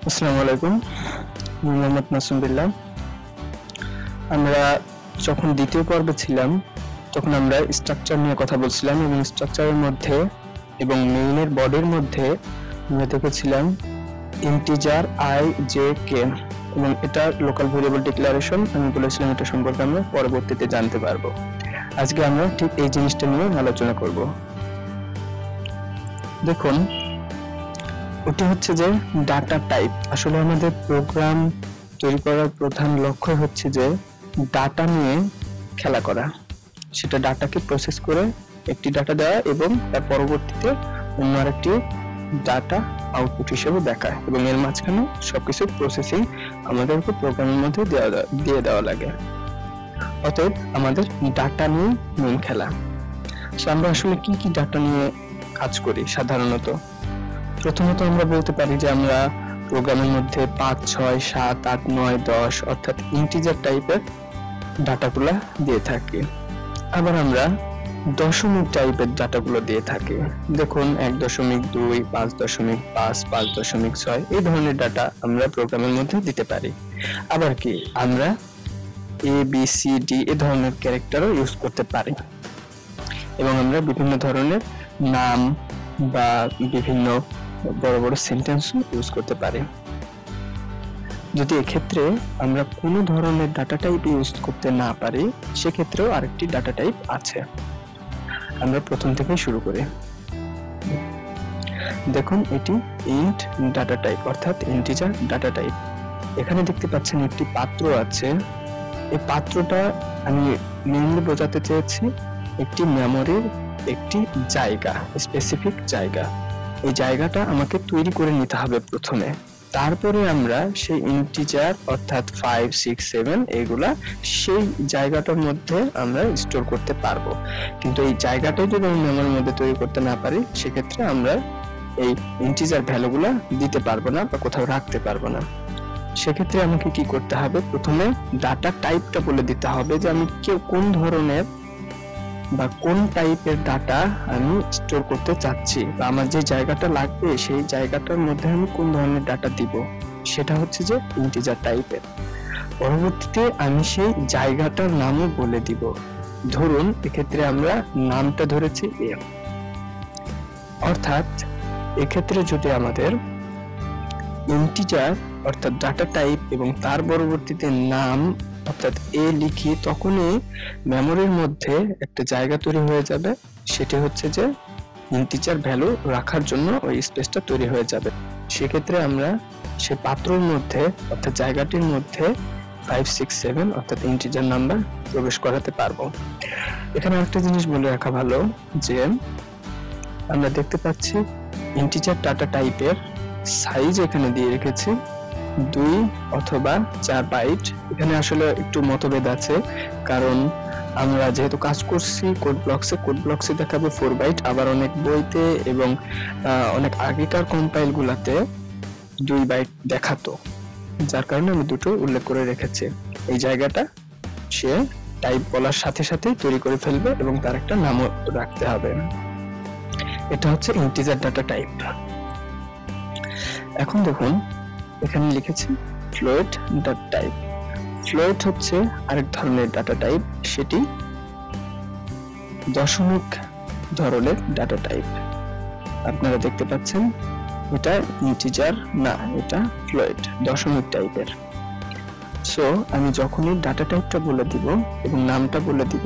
আসসালামু আলাইকুম। মোহাম্মদ মাসুম বিল্লাহ। আমরা যখন দ্বিতীয় পর্বে ছিলাম তখন আমরা স্ট্রাকচার নিয়ে কথা বলছিলাম এবং স্ট্রাকচারের মধ্যে এবং মেইনের বডির মধ্যে আমরা দেখেছিলাম ইন্টিজার আই জে কে এবং এটা লোকাল ভেরিয়েবল ডিক্লারেশন। আমি বলেছিলাম এটা সম্পর্কে আমরা পরবর্তীতে জানতে পারবো। আজকে আমরা ঠিক এই জিনিসটা নিয়ে আলোচনা করব। দেখুন, ওটি হচ্ছে যে ডাটা টাইপ। আসলে আমাদের প্রোগ্রাম তৈরি করার প্রধান লক্ষ্য হচ্ছে যে ডাটা নিয়ে খেলা করা, সেটা ডাটাকে প্রসেস করে একটি ডাটা দেওয়া এবং তার পরবর্তীতে অন্য আরেকটি ডাটা আউটপুট হিসেবে দেখা, এবং এর মাঝখানে সবকিছু প্রসেসিং আমাদেরকে প্রোগ্রামের মধ্যে দিয়ে দেওয়া লাগে। অতএব আমাদের ডাটা নিয়ে মেইন খেলা। আমরা আসলে কি কি ডাটা নিয়ে কাজ করি সাধারণত? প্রথমত আমরা বলতে পারি যে আমরা প্রোগ্রামের মধ্যে 5, 6, 7, 8, 9, 10 অর্থাৎ ইন্টিজার টাইপের ডাটাগুলো দিয়ে থাকি। আবার আমরা দশমিক টাইপের ডাটাগুলো দিয়ে থাকি। দেখুন 1.2, 5.5, 5.6 এই ধরনের ডাটা আমরা প্রোগ্রামের মধ্যে দিতে পারি। আবার কি আমরা ABCD এই ধরনের ক্যারেক্টারও ইউজ করতে পারি, এবং আমরা বিভিন্ন ধরনের নাম বা বিভিন্ন বড় বড় সেন্টেন্স ইউজ করতে পারি। যদি এক্ষেত্রে আমরা কোনো ধরনের ডাটা টাইপ ইউজ করতে না পারি, সেক্ষেত্রেও আরেকটি ডাটা টাইপ আছে। আমরা প্রথম থেকে শুরু করি। দেখুন, এটি ইন্ট ডাটা টাইপ অর্থাৎ ইন্টিজার ডাটা টাইপ। এখানে দেখতে পাচ্ছেন একটি পাত্র আছে। এই পাত্রটা আমি মেইনলি বোঝাতে চেয়েছি একটি মেমোরির একটি জায়গা, স্পেসিফিক জায়গা। এই জায়গাটা আমাকে তৈরি করে নিতে হবে প্রথমে, তারপরে আমরা সেই ইন্টিজার অর্থাৎ 5, 6, 7 এগুলা সেই জায়গাটার মধ্যে আমরা স্টোর করতে পারবো। কিন্তু এই জায়গাটাই যদি আমি মেমোরির মধ্যে তৈরি করতে না পারি, সেক্ষেত্রে আমরা এই ইন্টিজার ভ্যালুগুলা দিতে পারবো না বা কোথাও রাখতে পারবো না। সেক্ষেত্রে আমাকে কি করতে হবে? প্রথমে ডাটা টাইপটা বলে দিতে হবে যে আমি কোন ধরনের বা কোন টাইপের ডাটা আমি স্টোর করতে চাচ্ছি, বা আমার যে জায়গাটা লাগবে সেই জায়গাটার মধ্যে আমি কোন ধরনের ডাটা দিব, সেটা হচ্ছে যে ইন্টিজার টাইপের। পরবর্তীতে আমি সেই জায়গাটার নামও বলে দিব। ধরুন এক্ষেত্রে আমরা নামটা ধরেছি এ, অর্থাৎ এক্ষেত্রে যদি আমাদের ইন্টিজার অর্থাৎ ডাটা টাইপ এবং তার পরবর্তীতে নাম অর্থাৎ এ লিখি, তখনই মেমোরির মধ্যে একটা জায়গা তৈরি হয়ে যাবে। সেটি হচ্ছে যে ইন্টিজার ভ্যালু রাখার জন্য ওই স্পেসটা তৈরি হয়ে যাবে। সেক্ষেত্রে আমরা সেই পাত্রের মধ্যে অর্থাৎ জায়গাটির মধ্যে 5, 6, 7 অর্থাৎ ইন্টিজার নাম্বার প্রবেশ করাতে পারবো। এখানে একটা জিনিস বলে রাখা ভালো যে আমরা দেখতে পাচ্ছি ইন্টিজার ডাটা টাইপের সাইজ এখানে দিয়ে রেখেছি 2 অথবা 4 বাইট। এখানে আসলে একটু মতভেদ আছে, কারণ আমরা যেহেতু কাজ করছি কোড ব্লকসে দেখাবে 4 বাইট, আবার অনেক বইতে এবং অনেক আগেকার কম্পাইল গুলাতে 2 বাইট দেখাতো, যার কারণে আমি দুটো উল্লেখ করে রেখেছি। এই জায়গাটা সে টাইপ বলার সাথে সাথে তৈরি করে ফেলবে এবং তার একটা নামও রাখতে হবে। এটা হচ্ছে ইন্টিজার ডাটা টাইপ। এখন দেখুন এখানে লিখেছি ফ্লোট ডাটা টাইপ। ফ্লোট হচ্ছে আরেক ধরনের ডাটা টাইপ, সেটি দশমিক ধরনের ডাটা টাইপ। আপনারা দেখতে পাচ্ছেন এটা ইন্টিজার না, এটা ফ্লোট দশমিক টাইপের। সো আমি যখনই ডাটা টাইপটা বলে দিব এবং নামটা বলে দিব,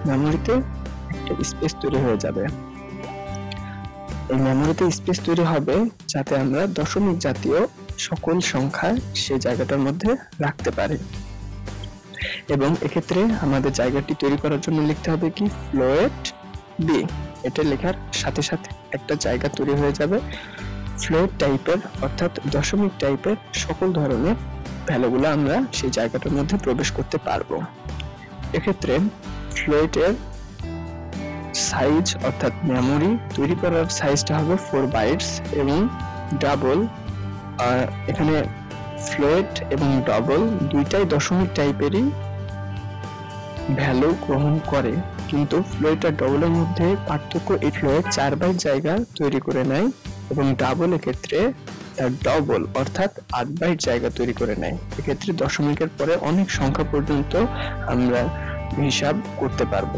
মেমোরিতে একটা স্পেস তৈরি হয়ে যাবে। এই মেমোরিতে স্পেস তৈরি হবে যাতে আমরা দশমিক জাতীয় সকল সংখ্যা সেই জায়গাটার মধ্যে রাখতে পারি। এবং এক্ষেত্রে আমাদের জায়গাটি তৈরি করার জন্য লিখতে হবে কি ফ্লোট বি। এটা লেখার সাথে সাথে একটা জায়গা তৈরি হয়ে যাবে ফ্লোট টাইপের অর্থাৎ দশমিক টাইপের সকল ধরনের ভ্যালুগুলো আমরা সেই জায়গাটার মধ্যে প্রবেশ করতে পারবো। এক্ষেত্রে ফ্লোটের সাইজ অর্থাৎ মেমোরি তৈরি করার সাইজটা হবে 4 বাইটস এবং ডাবল। এখানে ফ্লোট এবং ডাবল দুইটাই দশমিক টাইপেরই ভ্যালু গ্রহণ করে, কিন্তু ফ্লোট আর ডাবলের মধ্যে পার্থক্য এই ফ্লোট 4 বাইট জায়গা তৈরি করে নেয় এবং ডাবল এক্ষেত্রে তার ডবল অর্থাৎ 8 বাইট জায়গা তৈরি করে নেয়। এক্ষেত্রে দশমিকের পরে অনেক সংখ্যা পর্যন্ত আমরা হিসাব করতে পারবো।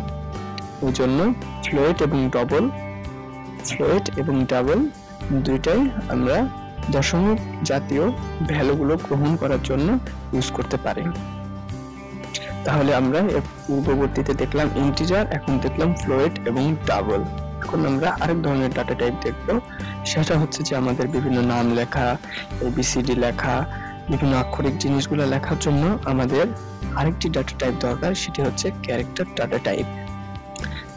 ওই জন্য ফ্লোট এবং ডাবল দুইটাই আমরা দশমিক জাতীয় ভ্যালুগুলো গ্রহণ করার জন্য ইউজ করতে পারি। তাহলে আমরা পূর্ববর্তীতে দেখলাম ইন্টিজার, এখন দেখলাম ফ্লোট এবং ডাবল। এখন আমরা আরেক ধরনের ডাটা টাইপ দেখব, সেটা হচ্ছে যে আমাদের বিভিন্ন নাম লেখা, এবিসিডি লেখা, বিভিন্ন আক্ষরিক জিনিসগুলো লেখার জন্য আমাদের আরেকটি ডাটা টাইপ দরকার, সেটি হচ্ছে character data type.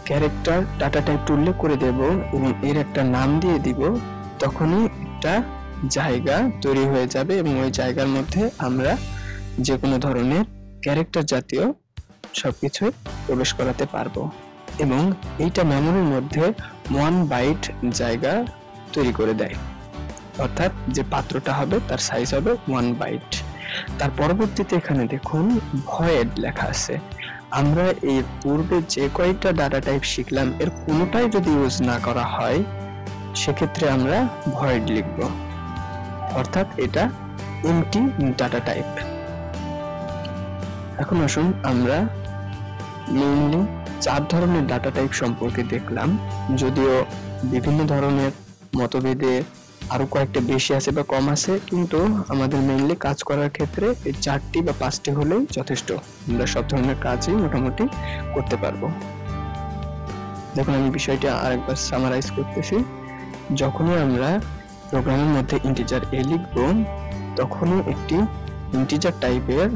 Character data টাইপটি উল্লেখ করে দেব এবং এর একটা নাম দিয়ে দিব, তখনই একটা জায়গা তৈরি হয়ে যাবে এবং ওই জায়গার মধ্যে আমরা যে কোনো ধরনের ক্যারেক্টার জাতীয় সবকিছু প্রবেশ করাতে পারবো। এবং এইটা মেমোরির মধ্যে 1 বাইট জায়গা তৈরি করে দেয়, অর্থাৎ যে পাত্রটা হবে তার সাইজ হবে 1 বাইট। তার পরবর্তীতে এখানে দেখুন ভয়েড লেখা আছে। আমরা এর পূর্বে যে কয়েকটা ডাটা টাইপ শিখলাম এর কোনোটাই যদি ইউজ না করা হয় সেক্ষেত্রে আমরা ভয়েড লিখব, অর্থাৎ এটা এমটি ডাটা টাইপ। এখন আসুন আমরা মেইনলি 4 ধরনের ডাটা টাইপ সম্পর্কে দেখলাম, যদিও বিভিন্ন ধরনের মতভেদে আরো কয়েকটা বেশি আছে বা কম আছে, কিন্তু আমাদের মেইনলি কাজ করার ক্ষেত্রে এই 4টি বা 5টি হলেই যথেষ্ট, আমরা সব ধরনের কাজই মোটামুটি করতে পারবো। দেখুন আমি বিষয়টা আরেকবার সামারাইজ করতেছি। যখনই আমরা প্রোগ্রামের মধ্যে ইন্টিজার এ লিখব তখনই একটি ইন্টিজার টাইপের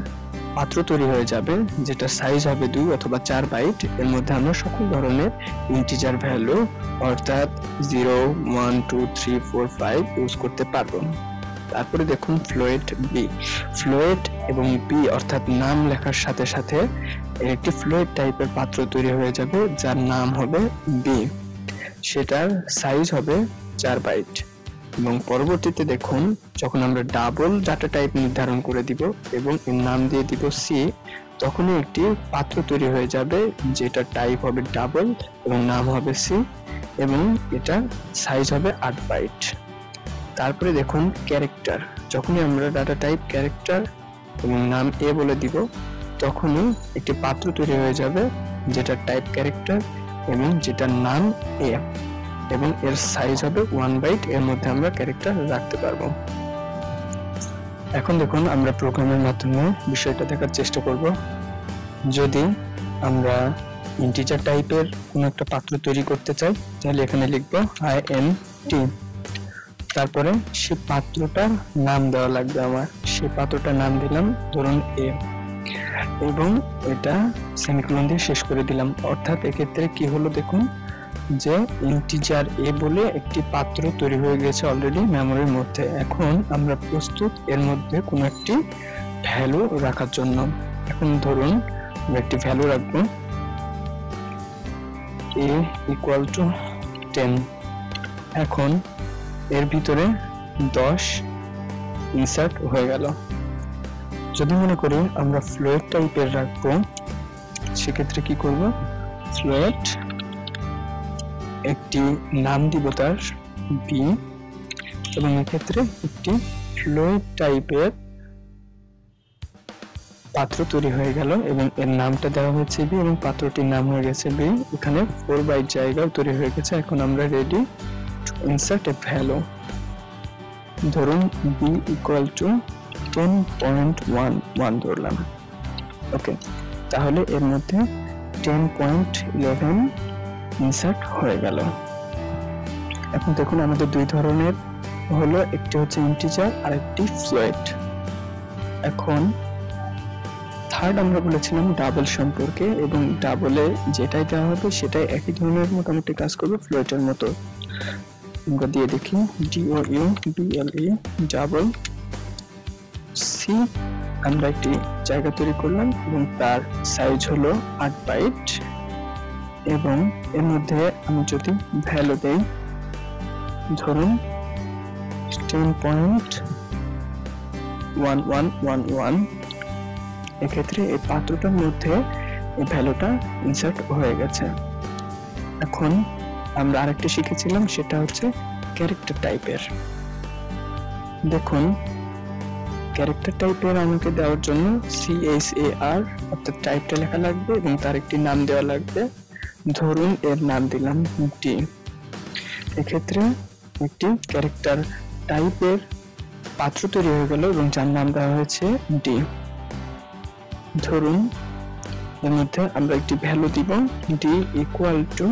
পাত্র তৈরি হয়ে যাবে, যেটা সাইজ হবে 2 অথবা 4 বাইট। এর মধ্যে আমরা সকল ধরনের ইন্টিজার ভ্যালু অর্থাৎ 0, 1, 2, 3, 4, 5 ইউজ করতে পারবো। তারপরে দেখুন ফ্লোট এবং বি অর্থাৎ নাম লেখার সাথে সাথে একটি ফ্লোট টাইপের পাত্র তৈরি হয়ে যাবে যার নাম হবে বি, সেটার সাইজ হবে 4 বাইট। এবং পরবর্তীতে দেখুন যখন আমরা ডাবল ডাটা টাইপ নির্ধারণ করে দিব এবং এর নাম দিয়ে দিব সি, তখনই একটি পাত্র তৈরি হয়ে যাবে যেটা টাইপ হবে ডাবল এবং নাম হবে সি এবং এটা সাইজ হবে 8 বাইট। তারপরে দেখুন ক্যারেক্টার, যখনই আমরা ডাটা টাইপ ক্যারেক্টার এবং নাম এ বলে দিব তখনই একটি পাত্র তৈরি হয়ে যাবে যেটা টাইপ ক্যারেক্টার এবং যেটার নাম এ এবং এর সাইজ হবে 1 বাইট। এর মধ্যে আমরা ক্যারেক্টার রাখতে পারবো। এখন দেখুন আমরা প্রোগ্রামের মাধ্যমে বিষয়টা দেখার চেষ্টা করব। যদি আমরা ইন্টিজার টাইপের কোনো একটা পাত্র তৈরি করতে চাই তাহলে এখানে লিখবো int, তারপরে সেই পাত্রটার নাম দেওয়া লাগবে আমার। সেই পাত্রটার নাম দিলাম ধরুন এ এবং এটা সেমিকোলন দিয়ে শেষ করে দিলাম। অর্থাৎ এক্ষেত্রে কি হলো দেখুন যে ইন্টিজার এ বলে একটি পাত্র তৈরি হয়ে গেছে অলরেডি মেমোরির মধ্যে। এখন আমরা প্রস্তুত এর মধ্যে কোনো একটি ভ্যালু রাখার জন্য। এখন ধরুন আমরা একটি ভ্যালু রাখবো a = 10। এখন এর ভিতরে 10 ইনসার্ট হয়ে গেল। যদি মনে করি আমরা ফ্লোট টাইপের রাখবো সেক্ষেত্রে কি করব, ফ্লোট একটি নাম দিব তার বি এবং এক্ষেত্রে একটি ফ্লোট টাইপের পাত্র তৈরি হয়ে গেল এবং এর নামটা দেওয়া হয়েছে বি এবং পাত্রটির নাম হয়ে গেছে বি। এখানে 4 বাইট জায়গাও তৈরি হয়ে গেছে। এখন আমরা ready to insert a value. ধরুন বি = 10.11 ধরলাম। ওকে, তাহলে এর মধ্যে 10.11 ইনসার্ট হয়ে গেল। এখন দেখুন আমাদের দুই ধরনের হলো, একটি হচ্ছে ইন্টিজার আর একটি ফ্লোট। এখন থার্ড আমরা বলেছিলাম ডাবল সম্পর্কে এবং ডাবলে যেটাই দেওয়া হবে সেটাই একই ধরনের মোটামুটি কাজ করবে ফ্লোটের মতো। আমরা দিয়ে দেখি double ডাবল সি। আমরা একটি জায়গা তৈরি করলাম এবং তার সাইজ হলো 8 বাইট এবং এর মধ্যে আমি যদি ভ্যালু দেই ধরুন 10.1111, এক্ষেত্রে এই পাত্রটার মধ্যে এই ভ্যালুটা ইনসার্ট হয়ে গেছে। এখন আমরা আরেকটা শিখেছিলাম সেটা হচ্ছে ক্যারেক্টার টাইপের। দেখুন ক্যারেক্টার টাইপের আমাকে দেওয়ার জন্য CHAR অর্থাৎ টাইপটা লেখা লাগবে এবং তার একটি নাম দেওয়া লাগবে। ধরুন এর নাম দিলাম ডি। এক্ষেত্রে একটি ক্যারেক্টার টাইপের পাত্র তৈরি হয়ে গেল এবং যার নাম দেওয়া হয়েছে ডি। ধরুন এর মধ্যে আমরা একটি ভ্যালু দিব ডি ইকুয়াল টু,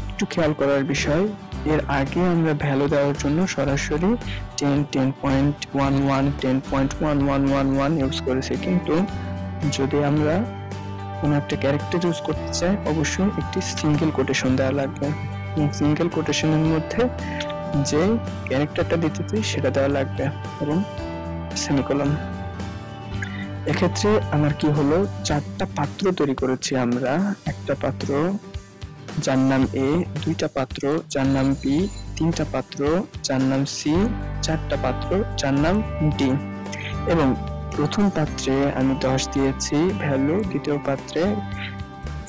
একটু খেয়াল করার বিষয়, এর আগে আমরা ভ্যালু দেওয়ার জন্য সরাসরি 10, 10.11, 10.1111 ইউজ করেছি, কিন্তু যদি আমরা কোনো একটা ক্যারেক্টার ইউজ করতে চাই অবশ্যই একটি সিঙ্গেল কোটেশন দেওয়া লাগবে। সিঙ্গেল কোটেশনের মধ্যে যে ক্যারেক্টারটা দিতে চাই সেটা দেওয়া লাগবে এবং সেমিকোলন। এক্ষেত্রে আমার কি হলো, চারটা পাত্র তৈরি করেছি আমরা। একটা পাত্র যার নাম এ, দুইটা পাত্র যার নাম বি, তিনটা পাত্র যার নাম সি, চারটা পাত্র যার নাম ডি। এবং প্রথম পাত্রে আমি 10 দিয়েছি ভ্যালু, দ্বিতীয় পাত্রে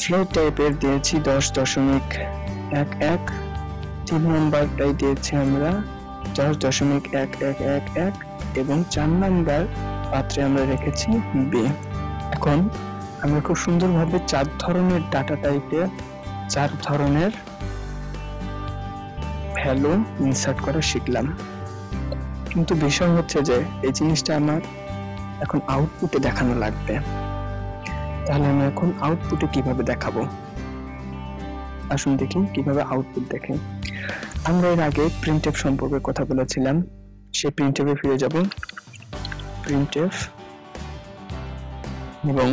ফ্লোট টাইপের দিয়েছি 10.11, 3 নম্বরটাই দিয়েছি আমরা 10.1111 এবং 4 নম্বর পাত্রে আমরা রেখেছি বি। এখন আমরা খুব সুন্দরভাবে 4 ধরনের ডাটা টাইপের 4 ধরনের ভ্যালু ইনসার্ট করা শিখলাম, কিন্তু বিষয় হচ্ছে যে এই জিনিসটা আমার এখন আউটপুটে দেখানো লাগবে। তাহলে আমি এখন আউটপুটে কিভাবে দেখাবো, আসুন দেখি কিভাবে আউটপুট দেখে। আমরা এর আগে প্রিন্টএফ সম্পর্কে কথা বলেছিলাম, সেই প্রিন্টএফে ফিরে যাব। প্রিন্টএফ এবং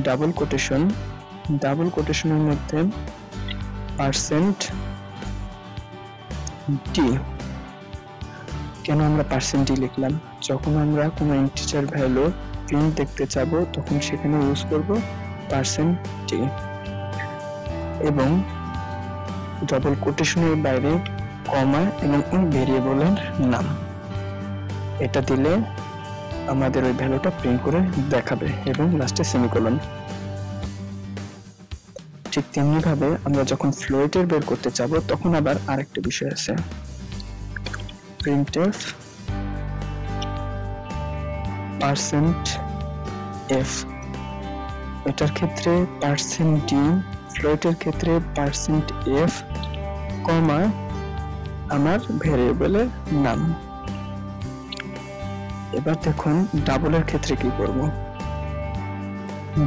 ডাবল কোটেশনের মধ্যে %d। কেন আমরা %d লিখলাম? যখন আমরা কোনো ইন্টিজার ভ্যালু প্রিন্ট দেখতে চাবো তখন সেখানে ইউজ করব %d। এবং ডাবল কোটেশনের বাইরে কমা এবং ভেরিয়েবলের নাম, এটা দিলে আমাদের ওই ভ্যালুটা প্রিন্ট করে দেখাবে এবং লাস্টে সেমিকোলন। ঠিক তেমনি ভাবে আমরা যখন ফ্লোটের বের করতে যাব তখন আবার আরেকটা বিষয় আছে, প্রিন্টএফ %f, এটার ক্ষেত্রে %d, ফ্লোটের ক্ষেত্রে %f, কমা আমার ভেরিয়েবলের নাম। এবার দেখুন ডাবলের ক্ষেত্রে কি করব।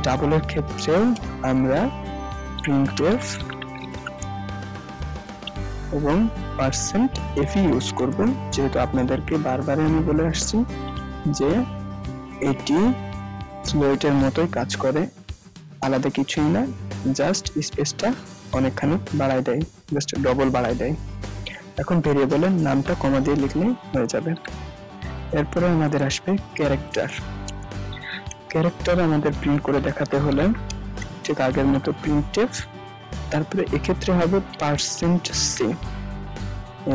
ডাবলের ক্ষেত্রে আমরা প্রিন্টএফ এবং %f ইউজ করব, যেহেতু আপনাদেরকে বারবার আমি বলে আসছি যে এটি ফ্লোটের মতোই কাজ করে, আলাদা কিছুই না, জাস্ট স্পেসটা অনেকখানি বাড়ায় দেয়, জাস্ট ডবল বাড়ায় দেয়। এখন ভেরিয়েবলের নামটা কমা দিয়ে লিখলেই হয়ে যাবে। এরপরে আমাদের আসবে ক্যারেক্টার আমাদের প্রিন্ট করে দেখাতে হলে ঠিক আগের মতো প্রিন্টএফ, তারপরে এক্ষেত্রে হবে %c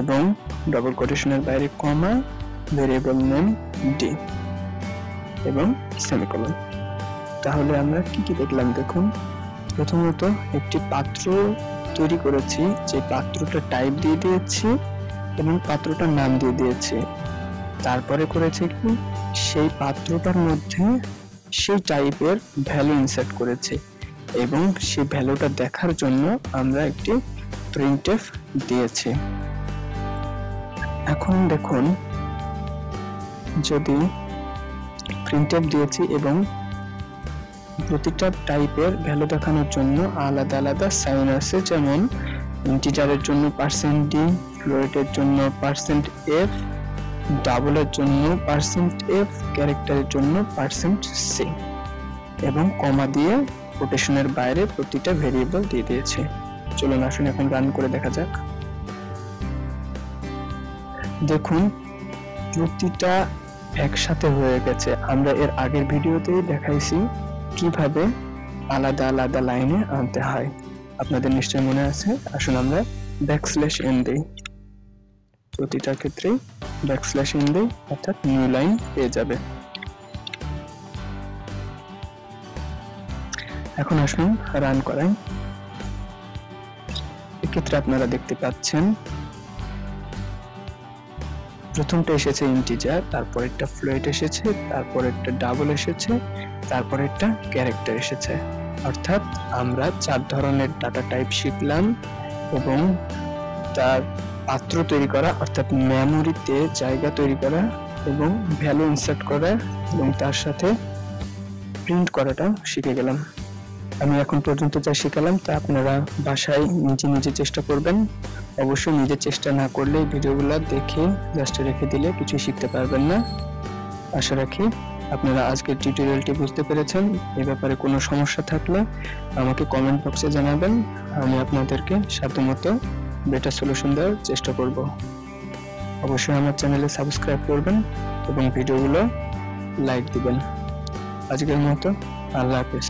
এবং ডাবল কোটেশনের বাইরে কমা, ভেরিয়েবল নেম d এবং সেমিকোলন। তাহলে আমরা কি কি দেখলাম দেখুন। প্রথমত একটি পাত্র তৈরি করেছি, যে পাত্রটা টাইপ দিয়ে দিয়েছি এবং পাত্রটার নাম দিয়ে দিয়েছি। তারপরে করেছে কি, সেই পাত্রটার মধ্যে সেই টাইপের ভ্যালু ইনসার্ট করেছে এবং সেই ভ্যালুটা দেখার জন্য আমরা একটি প্রিন্টএফ দিয়েছি। এখন দেখুন, যদি প্রিন্টএফ দিয়েছি এবং প্রতিটা টাইপের ভ্যালু দেখানোর জন্য আলাদা আলাদা সাইন আছে, যেমন ইন্টিজারের জন্য %d, ফ্লোটের জন্য %f, ডাবলের জন্য %f, ক্যারেক্টারের জন্য %c এবং কমা দিয়ে কোটেশনের বাইরে প্রতিটা ভেরিয়েবল দিয়ে দিয়েছে। চলুন আসুন এখন রান করে দেখা যাক। দেখুন প্রতিটা একসাথে হয়ে গেছে। আমরা এর আগের ভিডিওতেই দেখাইছি কিভাবে আলাদা আলাদা লাইনে আনতে হয়, আপনাদের নিশ্চয় মনে আছে। আসুন আমরা \n দেই, প্রতিটা ক্ষেত্রে \n দেই, অর্থাৎ নিউ লাইন পেয়ে যাবে। এখন আসুন রান করাই। এক্ষেত্রে আপনারা দেখতে পাচ্ছেন প্রথমটা এসেছে ইন্টিজার, তারপর একটা ফ্লোট এসেছে, তারপর একটা ডাবল এসেছে, তারপর একটা ক্যারেক্টার এসেছে। অর্থাৎ আমরা 4 ধরনের ডাটা টাইপ শিখলাম এবং তার পাত্র তৈরি করা অর্থাৎ মেমোরিতে জায়গা তৈরি করা এবং ভ্যালু ইনসার্ট করা এবং তার সাথে প্রিন্ট করাটা শিখে গেলাম। আমি এখন পর্যন্ত যা শিখালাম তা আপনারা বাসায় নিজে চেষ্টা করবেন। অবশ্যই নিজে চেষ্টা না করলে ভিডিওগুলো দেখে জাস্ট রেখে দিলে কিছু শিখতে পারবেন না। আশা রাখি আপনারা আজকের টিউটোরিয়ালটি বুঝতে পেরেছেন। এই ব্যাপারে কোনো সমস্যা থাকলে আমাকে কমেন্ট বক্সে জানাবেন, আমি আপনাদেরকে সাধ্যমতো বেটার সলিউশন দেওয়ার চেষ্টা করব। অবশ্যই আমার চ্যানেলে সাবস্ক্রাইব করবেন এবং ভিডিওগুলো লাইক দিবেন। আজকের মতো আল্লাহ হাফেজ।